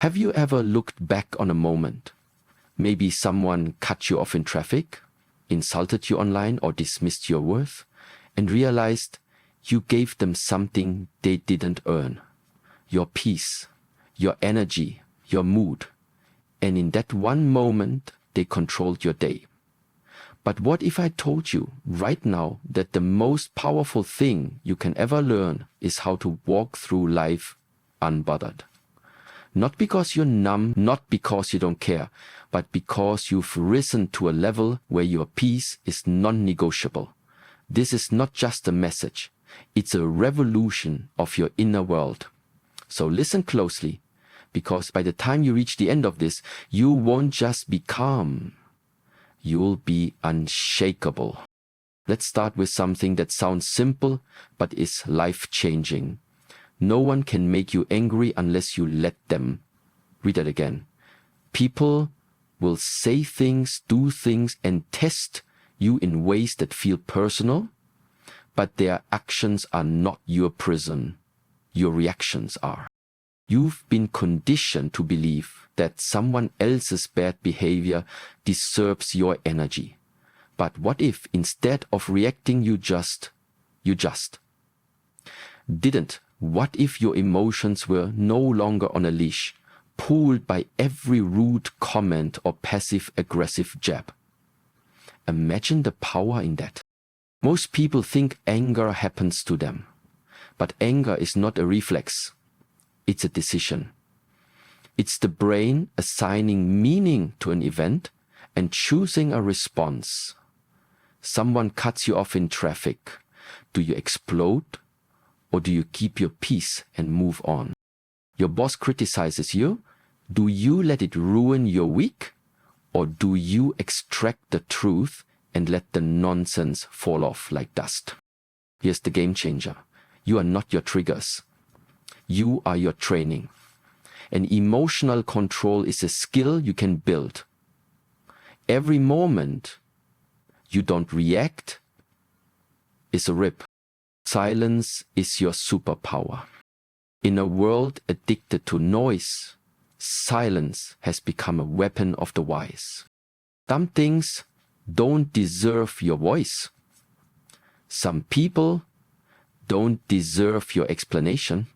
Have you ever looked back on a moment? Maybe someone cut you off in traffic, insulted you online, or dismissed your worth, and realized you gave them something they didn't earn. Your peace, your energy, your mood. And in that one moment, they controlled your day. But what if I told you right now that the most powerful thing you can ever learn is how to walk through life unbothered? Not because you're numb, not because you don't care, but because you've risen to a level where your peace is non-negotiable. This is not just a message. It's a revolution of your inner world. So listen closely, because by the time you reach the end of this, you won't just be calm. You'll be unshakable. Let's start with something that sounds simple, but is life-changing. No one can make you angry unless you let them. Read that again. People will say things, do things, and test you in ways that feel personal, but their actions are not your prison. Your reactions are. You've been conditioned to believe that someone else's bad behavior deserves your energy. But what if instead of reacting you just didn't? What if your emotions were no longer on a leash, pulled by every rude comment or passive-aggressive jab? Imagine the power in that. Most people think anger happens to them, but anger is not a reflex. It's a decision. It's the brain assigning meaning to an event and choosing a response. Someone cuts you off in traffic. Do you explode? Or do you keep your peace and move on? Your boss criticizes you. Do you let it ruin your week? Or do you extract the truth and let the nonsense fall off like dust? Here's the game changer. You are not your triggers. You are your training. And emotional control is a skill you can build. Every moment you don't react is a rip. Silence is your superpower. In a world addicted to noise, silence has become a weapon of the wise. Some things don't deserve your voice. Some people don't deserve your explanation.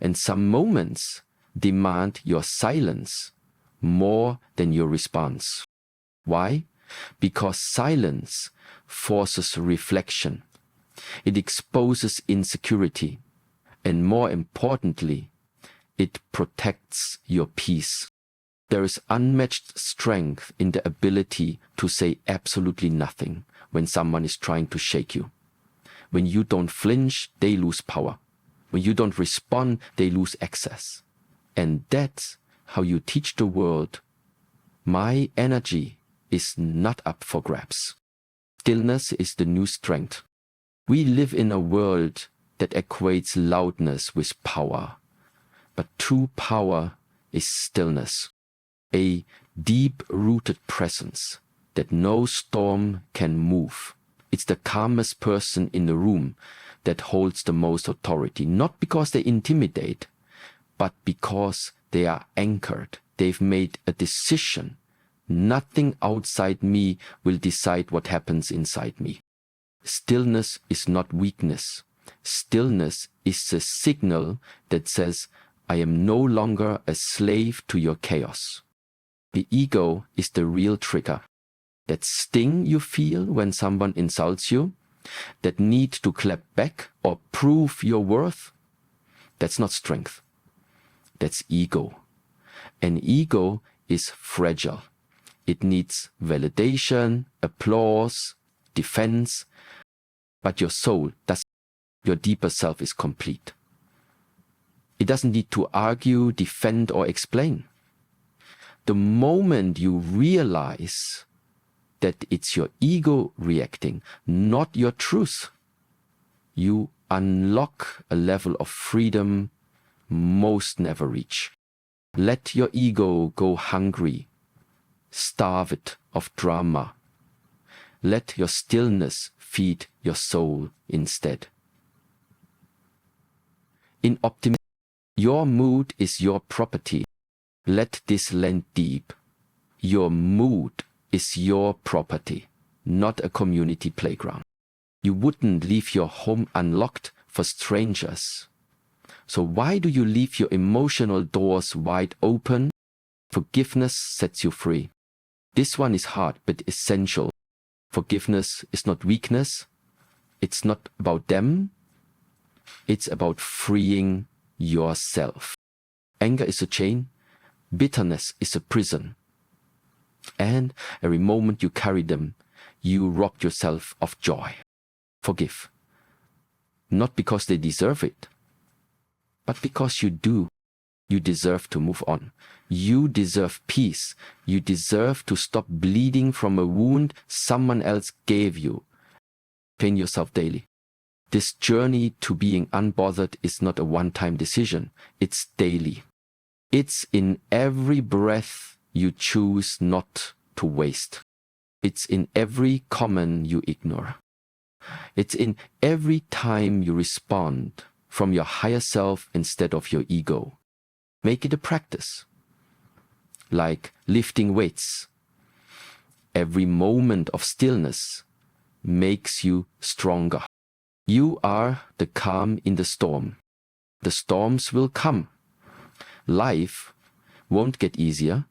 And some moments demand your silence more than your response. Why? Because silence forces reflection. It exposes insecurity, and more importantly, it protects your peace. There is unmatched strength in the ability to say absolutely nothing when someone is trying to shake you. When you don't flinch, they lose power. When you don't respond, they lose access. And that's how you teach the world, my energy is not up for grabs. Stillness is the new strength. We live in a world that equates loudness with power. But true power is stillness, a deep-rooted presence that no storm can move. It's the calmest person in the room that holds the most authority, not because they intimidate, but because they are anchored. They've made a decision. Nothing outside me will decide what happens inside me. Stillness is not weakness. Stillness is a signal that says, I am no longer a slave to your chaos. The ego is the real trigger. That sting you feel when someone insults you, that need to clap back or prove your worth, that's not strength. That's ego. And ego is fragile. It needs validation, applause, defense, but your soul doesn't. Your deeper self is complete. It doesn't need to argue, defend, or explain. The moment you realize that it's your ego reacting, not your truth, you unlock a level of freedom most never reach. Let your ego go hungry. Starve it of drama. Let your stillness feed your soul instead. In optimism, your mood is your property. Let this land deep. Your mood is your property, not a community playground. You wouldn't leave your home unlocked for strangers. So why do you leave your emotional doors wide open? Forgiveness sets you free. This one is hard but essential. Forgiveness is not weakness. It's not about them. It's about freeing yourself. Anger is a chain. Bitterness is a prison. And every moment you carry them, you rob yourself of joy. Forgive. Not because they deserve it, but because you do. You deserve to move on. You deserve peace. You deserve to stop bleeding from a wound someone else gave you. Pain yourself daily. This journey to being unbothered is not a one-time decision. It's daily. It's in every breath you choose not to waste. It's in every comment you ignore. It's in every time you respond from your higher self instead of your ego. Make it a practice. Like lifting weights. Every moment of stillness makes you stronger. You are the calm in the storm. The storms will come. Life won't get easier.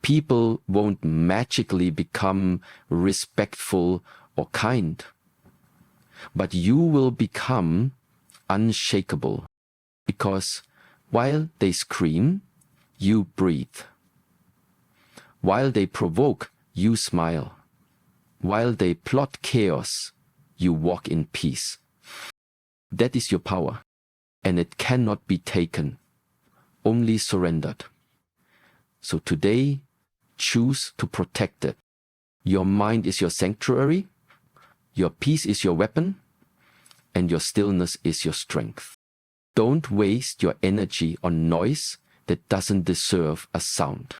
People won't magically become respectful or kind. But you will become unshakable. Because while they scream, you breathe. While they provoke, you smile. While they plot chaos, you walk in peace. That is your power, and it cannot be taken, only surrendered. So today, choose to protect it. Your mind is your sanctuary, your peace is your weapon, and your stillness is your strength. Don't waste your energy on noise that doesn't deserve a sound.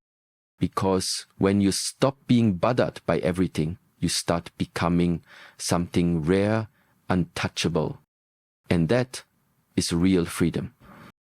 Because when you stop being bothered by everything, you start becoming something rare, untouchable. And that is real freedom.